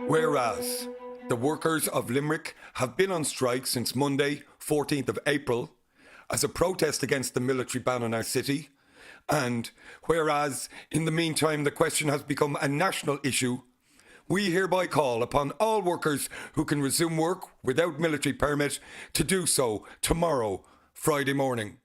Whereas the workers of Limerick have been on strike since Monday, 14th of April, as a protest against the military ban on our city, and whereas in the meantime the question has become a national issue, we hereby call upon all workers who can resume work without military permit to do so tomorrow, Friday morning.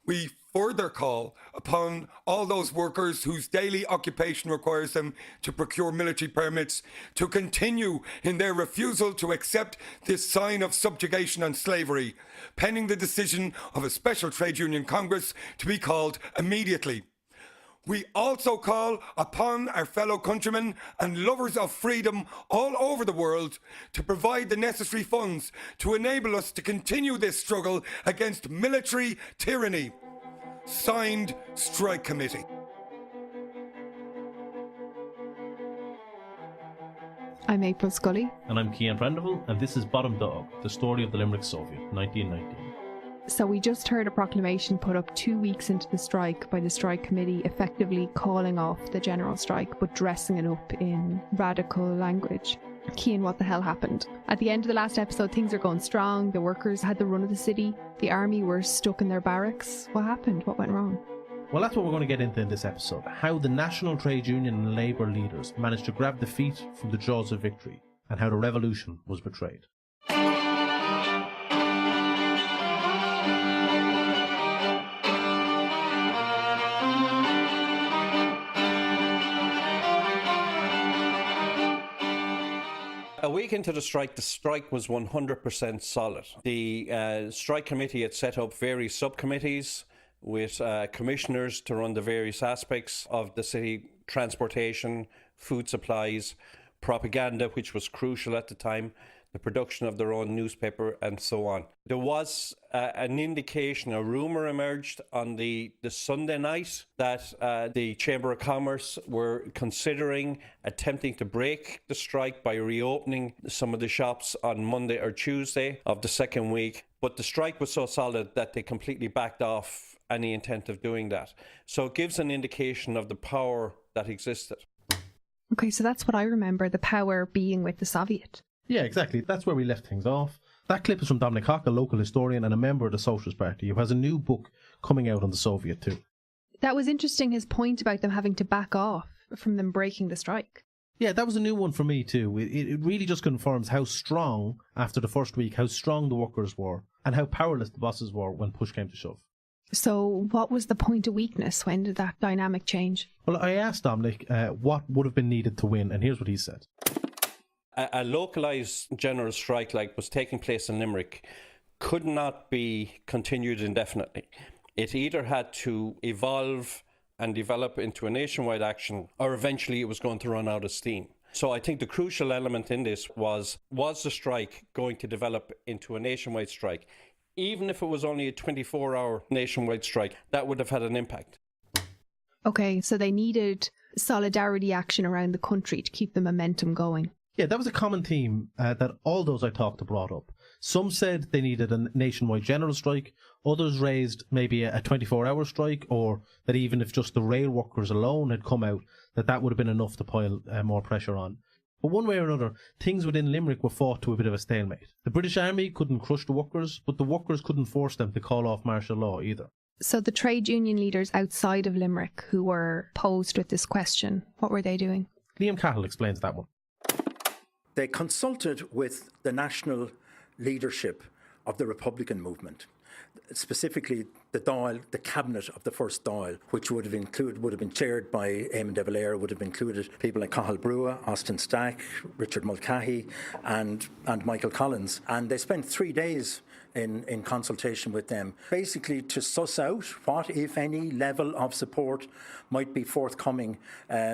We further call upon all those workers whose daily occupation requires them to procure military permits to continue in their refusal to accept this sign of subjugation and slavery, pending the decision of a special trade union congress to be called immediately. We also call upon our fellow countrymen and lovers of freedom all over the world to provide the necessary funds to enable us to continue this struggle against military tyranny. Signed, Strike Committee. I'm Aprille Scully. And I'm Cian Prendiville, and this is Bottom Dog, the story of the Limerick Soviet, 1919. So we just heard a proclamation put up 2 weeks into the strike by the Strike Committee, effectively calling off the general strike, but dressing it up in radical language. Cian, what the hell happened? At the end of the last episode, things are going strong. The workers had the run of the city. The army were stuck in their barracks. What happened? What went wrong? Well, that's what we're going to get into in this episode. How the National Trade Union and Labour leaders managed to grab defeat from the jaws of victory, and how the revolution was betrayed. A week into the strike was 100% solid. The strike committee had set up various subcommittees with commissioners to run the various aspects of the city: transportation, food supplies, propaganda, which was crucial at the time, the production of their own newspaper, and so on. There was an indication, a rumour emerged on the Sunday night that the Chamber of Commerce were considering attempting to break the strike by reopening some of the shops on Monday or Tuesday of the second week. But the strike was so solid that they completely backed off any intent of doing that. So it gives an indication of the power that existed. Okay, so that's what I remember, the power being with the Soviet. Yeah, exactly. That's where we left things off. That clip is from Dominic Haugh, a local historian and a member of the Socialist Party, who has a new book coming out on the Soviet too. That was interesting, his point about them having to back off from them breaking the strike. Yeah, that was a new one for me too. It really just confirms how strong, after the first week, how strong the workers were and how powerless the bosses were when push came to shove. So what was the point of weakness? When did that dynamic change? Well, I asked Dominic what would have been needed to win, and here's what he said. A localised general strike like was taking place in Limerick could not be continued indefinitely. It either had to evolve and develop into a nationwide action, or eventually it was going to run out of steam. So I think the crucial element in this was the strike going to develop into a nationwide strike? Even if it was only a 24-hour nationwide strike, that would have had an impact. Okay, so they needed solidarity action around the country to keep the momentum going. Yeah, that was a common theme that all those I talked to brought up. Some said they needed a nationwide general strike. Others raised maybe a 24-hour strike, or that even if just the rail workers alone had come out, that would have been enough to pile more pressure on. But one way or another, things within Limerick were fought to a bit of a stalemate. The British Army couldn't crush the workers, but the workers couldn't force them to call off martial law either. So the trade union leaders outside of Limerick who were posed with this question, what were they doing? Liam Cahill explains that one. They consulted with the national leadership of the Republican movement, specifically the Dáil, the cabinet of the first Dáil, which would have been chaired by Eamon de Valera, would have included people like Cahill Brua, Austin Stack, Richard Mulcahy and Michael Collins. And they spent 3 days in consultation with them, basically to suss out what, if any, level of support might be forthcoming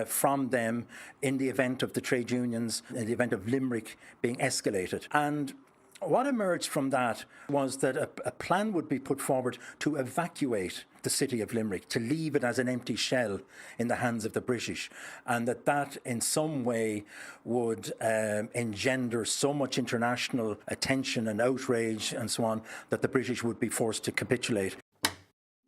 from them in the event of the trade unions, in the event of Limerick being escalated. And what emerged from that was that a plan would be put forward to evacuate the city of Limerick, to leave it as an empty shell in the hands of the British, and that in some way would engender so much international attention and outrage and so on that the British would be forced to capitulate.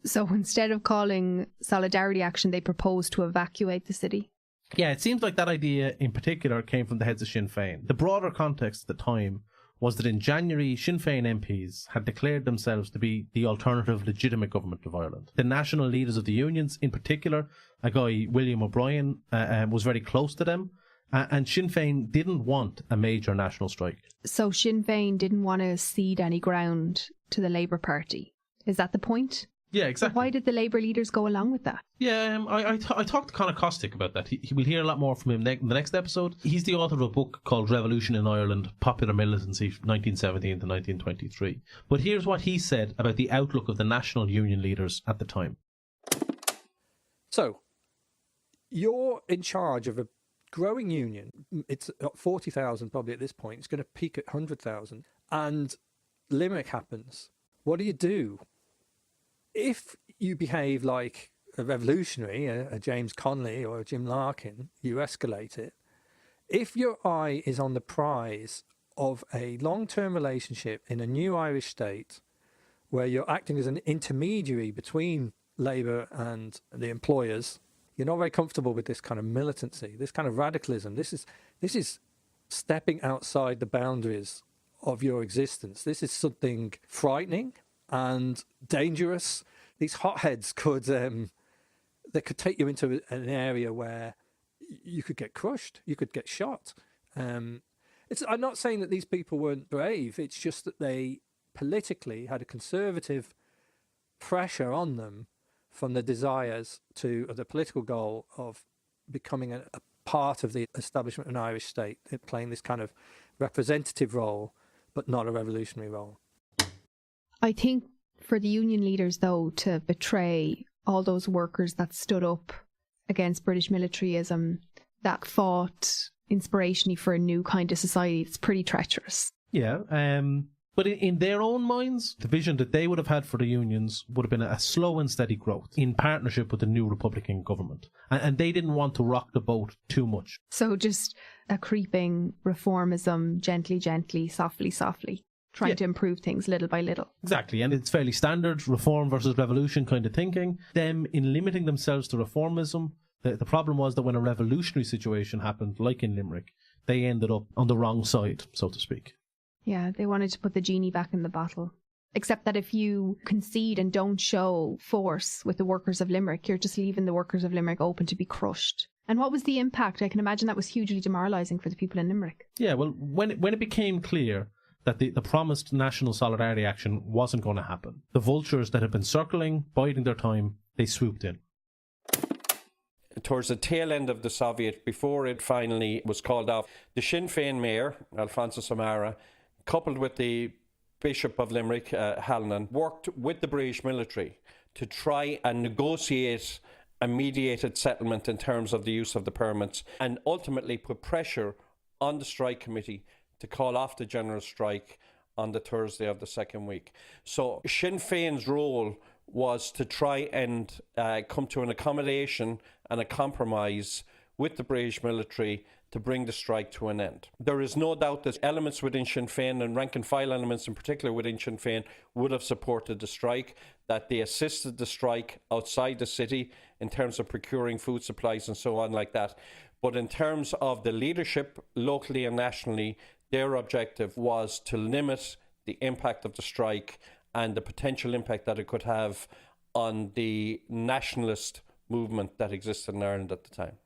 So instead of calling solidarity action, they proposed to evacuate the city. Yeah, it seems like that idea in particular came from the heads of Sinn Féin. The broader context at the time was that in January, Sinn Féin MPs had declared themselves to be the alternative legitimate government of Ireland. The national leaders of the unions, in particular, a guy, William O'Brien, was very close to them, and Sinn Féin didn't want a major national strike. So Sinn Féin didn't want to cede any ground to the Labour Party. Is that the point? Yeah, exactly. Why did the Labour leaders go along with that? Yeah, I talked to Conor Kostick about that. We'll hear a lot more from him in the next episode. He's the author of a book called Revolution in Ireland, Popular Militancy, 1917 to 1923. But here's what he said about the outlook of the national union leaders at the time. So, you're in charge of a growing union. It's at 40,000 probably at this point. It's going to peak at 100,000. And Limerick happens. What do? If you behave like a revolutionary, a James Connolly or a Jim Larkin, you escalate it. If your eye is on the prize of a long-term relationship in a new Irish state where you're acting as an intermediary between Labour and the employers, you're not very comfortable with this kind of militancy, this kind of radicalism. This is stepping outside the boundaries of your existence. This is something frightening and dangerous. These hotheads could take you into an area where you could get crushed, you could get shot. I'm not saying that these people weren't brave. It's just that they politically had a conservative pressure on them from the desires to the political goal of becoming a part of the establishment of an Irish state, playing this kind of representative role, but not a revolutionary role. I think for the union leaders, though, to betray all those workers that stood up against British militarism, that fought inspirationally for a new kind of society, it's pretty treacherous. Yeah, but in their own minds, the vision that they would have had for the unions would have been a slow and steady growth in partnership with the new Republican government. And they didn't want to rock the boat too much. So just a creeping reformism, gently, softly. Trying to improve things little by little. Exactly, and it's fairly standard reform versus revolution kind of thinking. Them, in limiting themselves to reformism, the problem was that when a revolutionary situation happened, like in Limerick, they ended up on the wrong side, so to speak. Yeah, they wanted to put the genie back in the bottle. Except that if you concede and don't show force with the workers of Limerick, you're just leaving the workers of Limerick open to be crushed. And what was the impact? I can imagine that was hugely demoralising for the people in Limerick. Yeah, well, when it became clear that the promised national solidarity action wasn't going to happen, the vultures that had been circling, biding their time, they swooped in. Towards the tail end of the Soviet, before it finally was called off, the Sinn Féin mayor, Alphonsus O'Mara, coupled with the Bishop of Limerick, Hallinan, worked with the British military to try and negotiate a mediated settlement in terms of the use of the permits, and ultimately put pressure on the strike committee to call off the general strike on the Thursday of the second week. So Sinn Féin's role was to try and come to an accommodation and a compromise with the British military to bring the strike to an end. There is no doubt that elements within Sinn Féin, and rank and file elements in particular within Sinn Féin, would have supported the strike, that they assisted the strike outside the city in terms of procuring food supplies and so on like that. But in terms of the leadership, locally and nationally, their objective was to limit the impact of the strike and the potential impact that it could have on the nationalist movement that existed in Ireland at the time.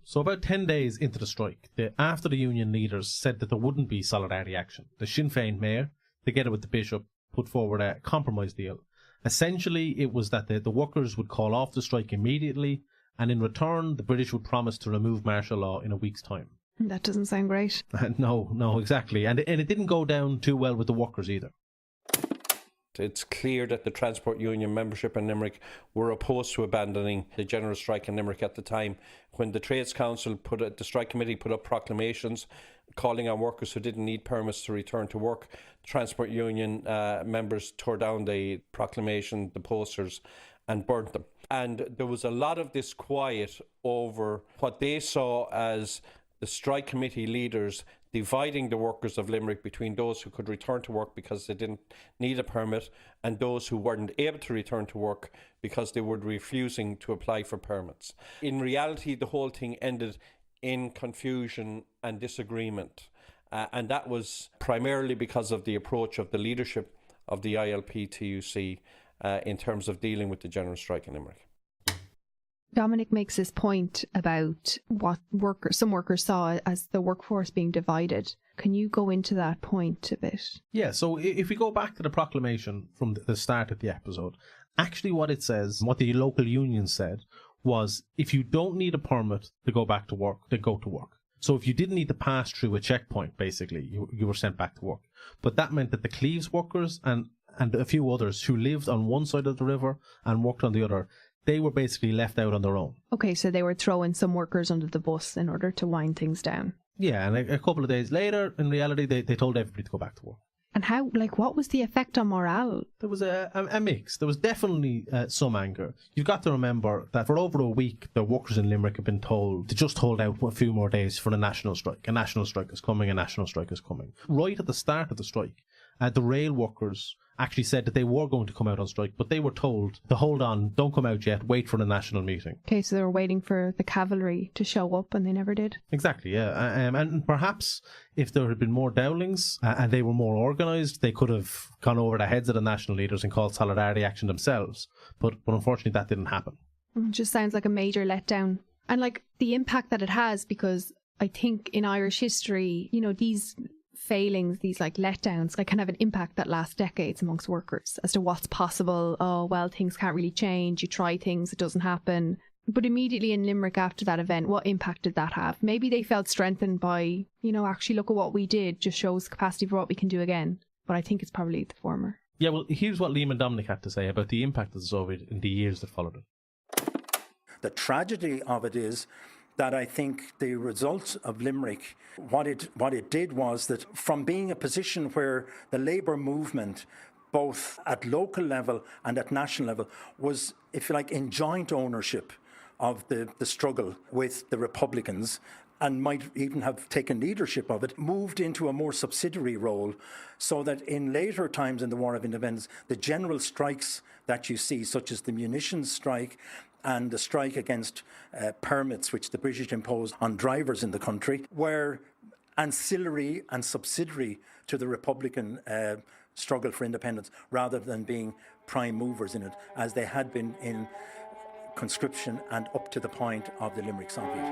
So about 10 days into the strike, after the union leaders said that there wouldn't be solidarity action, the Sinn Féin mayor, together with the bishop, put forward a compromise deal. Essentially, it was that the workers would call off the strike immediately, and in return, the British would promise to remove martial law in a week's time. That doesn't sound great. No, exactly. And it didn't go down too well with the workers either. It's clear that the Transport Union membership in Limerick were opposed to abandoning the general strike in Limerick at the time. When the Trades Council the strike committee put up proclamations calling on workers who didn't need permits to return to work. Transport union members tore down the proclamation, the posters, and burnt them. And there was a lot of disquiet over what they saw as the strike committee leaders dividing the workers of Limerick between those who could return to work because they didn't need a permit and those who weren't able to return to work because they were refusing to apply for permits. In reality, the whole thing ended in confusion and disagreement. And that was primarily because of the approach of the leadership of the ILP-TUC in terms of dealing with the general strike in Limerick. Dominic makes this point about what some workers saw as the workforce being divided. Can you go into that point a bit? Yeah, so if we go back to the proclamation from the start of the episode, actually what it says, what the local union said, was if you don't need a permit to go back to work, then go to work. So if you didn't need to pass through a checkpoint, basically, you were sent back to work. But that meant that the Cleves workers and a few others who lived on one side of the river and worked on the other, they were basically left out on their own. Okay, so they were throwing some workers under the bus in order to wind things down. Yeah, and a couple of days later, in reality, they told everybody to go back to work. And how, what was the effect on morale? There was a mix. There was definitely some anger. You've got to remember that for over a week, the workers in Limerick have been told to just hold out a few more days for the national strike. A national strike is coming, a national strike is coming. Right at the start of the strike, the rail workers actually said that they were going to come out on strike, but they were told to hold on, don't come out yet, wait for the national meeting. Okay, so they were waiting for the cavalry to show up and they never did? Exactly, yeah. And perhaps if there had been more Dowlings and they were more organised, they could have gone over the heads of the national leaders and called solidarity action themselves. But unfortunately that didn't happen. It just sounds like a major letdown. And the impact that it has, because I think in Irish history, these failings, these letdowns, can have an impact that lasts decades amongst workers as to what's possible. Oh, well, things can't really change. You try things, it doesn't happen. But immediately in Limerick after that event, what impact did that have? Maybe they felt strengthened by, actually look at what we did, just shows capacity for what we can do again. But I think it's probably the former. Yeah, well, here's what Liam and Dominic had to say about the impact of the Soviet in the years that followed it. The tragedy of it is that I think the result of Limerick, what it did was that from being a position where the labour movement, both at local level and at national level, was, if you like, in joint ownership of the struggle with the Republicans, and might even have taken leadership of it, moved into a more subsidiary role, so that in later times in the War of Independence, the general strikes that you see, such as the munitions strike and the strike against permits which the British imposed on drivers in the country, were ancillary and subsidiary to the Republican struggle for independence, rather than being prime movers in it, as they had been in conscription and up to the point of the Limerick Soviet.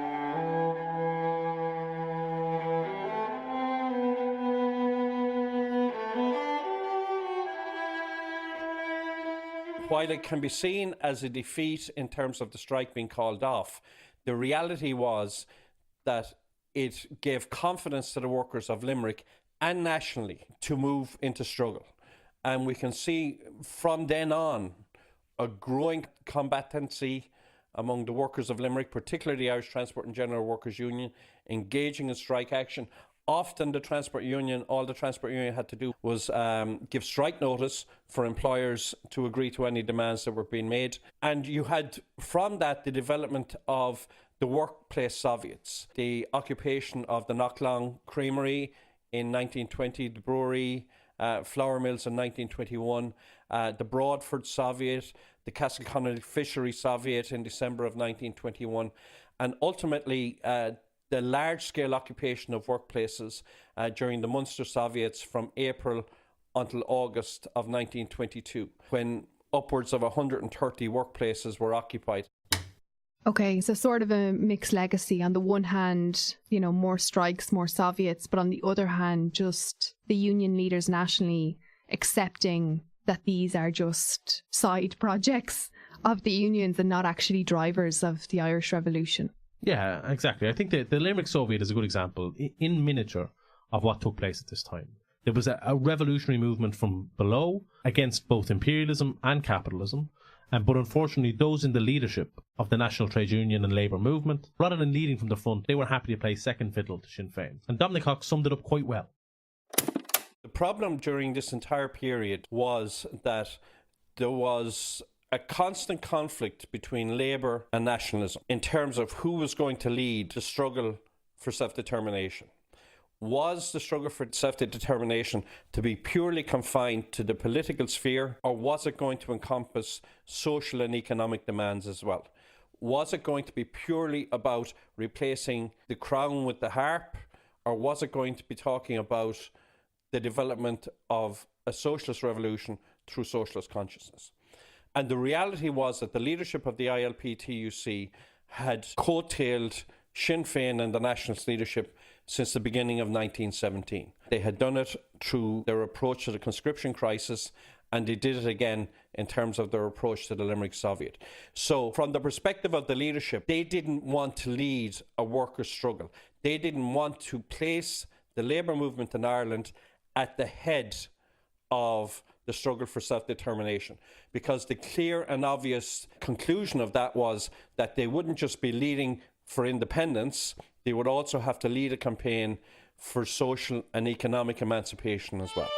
While it can be seen as a defeat in terms of the strike being called off, the reality was that it gave confidence to the workers of Limerick and nationally to move into struggle. And we can see from then on a growing combatancy among the workers of Limerick, particularly the Irish Transport and General Workers Union, engaging in strike action. Often all the Transport Union had to do was give strike notice for employers to agree to any demands that were being made. And you had, from that, the development of the workplace Soviets, the occupation of the Knocklong Creamery in 1920, the brewery, flour mills in 1921, the Broadford Soviet, the Castleconnell Fishery Soviet in December of 1921, and ultimately the large-scale occupation of workplaces during the Munster Soviets from April until August of 1922, when upwards of 130 workplaces were occupied. Okay, so sort of a mixed legacy. On the one hand, more strikes, more Soviets, but on the other hand, just the union leaders nationally accepting that these are just side projects of the unions and not actually drivers of the Irish Revolution. Yeah, exactly. I think the Limerick Soviet is a good example in miniature of what took place at this time. There was a revolutionary movement from below against both imperialism and capitalism. But unfortunately, those in the leadership of the National Trade Union and Labour movement, rather than leading from the front, they were happy to play second fiddle to Sinn Féin. And Dominic Haugh summed it up quite well. The problem during this entire period was that there was a constant conflict between Labour and nationalism in terms of who was going to lead the struggle for self-determination. Was the struggle for self-determination to be purely confined to the political sphere, or was it going to encompass social and economic demands as well? Was it going to be purely about replacing the crown with the harp, or was it going to be talking about the development of a socialist revolution through socialist consciousness? And the reality was that the leadership of the ILP-TUC had coattailed Sinn Féin and the nationalist leadership since the beginning of 1917. They had done it through their approach to the conscription crisis, and they did it again in terms of their approach to the Limerick Soviet. So from the perspective of the leadership, they didn't want to lead a workers' struggle. They didn't want to place the labour movement in Ireland at the head of the struggle for self-determination, because the clear and obvious conclusion of that was that they wouldn't just be leading for independence, they would also have to lead a campaign for social and economic emancipation as well.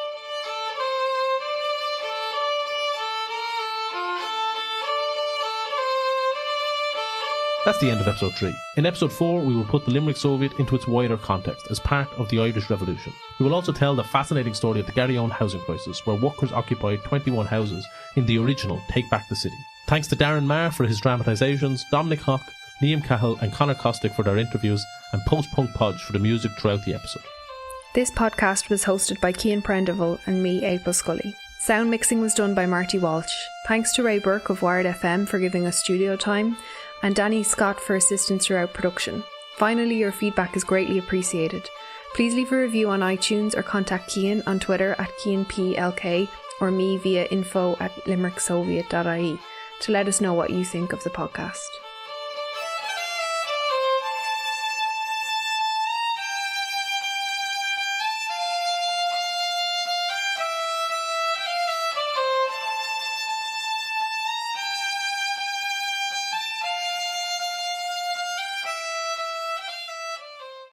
That's the end of episode 3. In episode 4, we will put the Limerick Soviet into its wider context as part of the Irish Revolution. We will also tell the fascinating story of the Garryowen housing crisis, where workers occupied 21 houses in the original Take Back the City. Thanks to Darren Maher for his dramatisations, Dominic Haugh, Liam Cahill and Conor Kostick for their interviews, and Post Punk Podge for the music throughout the episode. This podcast was hosted by Cian Prendiville and me, Aprille Scully. Sound mixing was done by Marty Walsh. Thanks to Ray Burke of Wired FM for giving us studio time, and Danny Scott for assistance throughout production. Finally, your feedback is greatly appreciated. Please leave a review on iTunes or contact Cian on Twitter at CianPLK or me via info@limericksoviet.ie to let us know what you think of the podcast.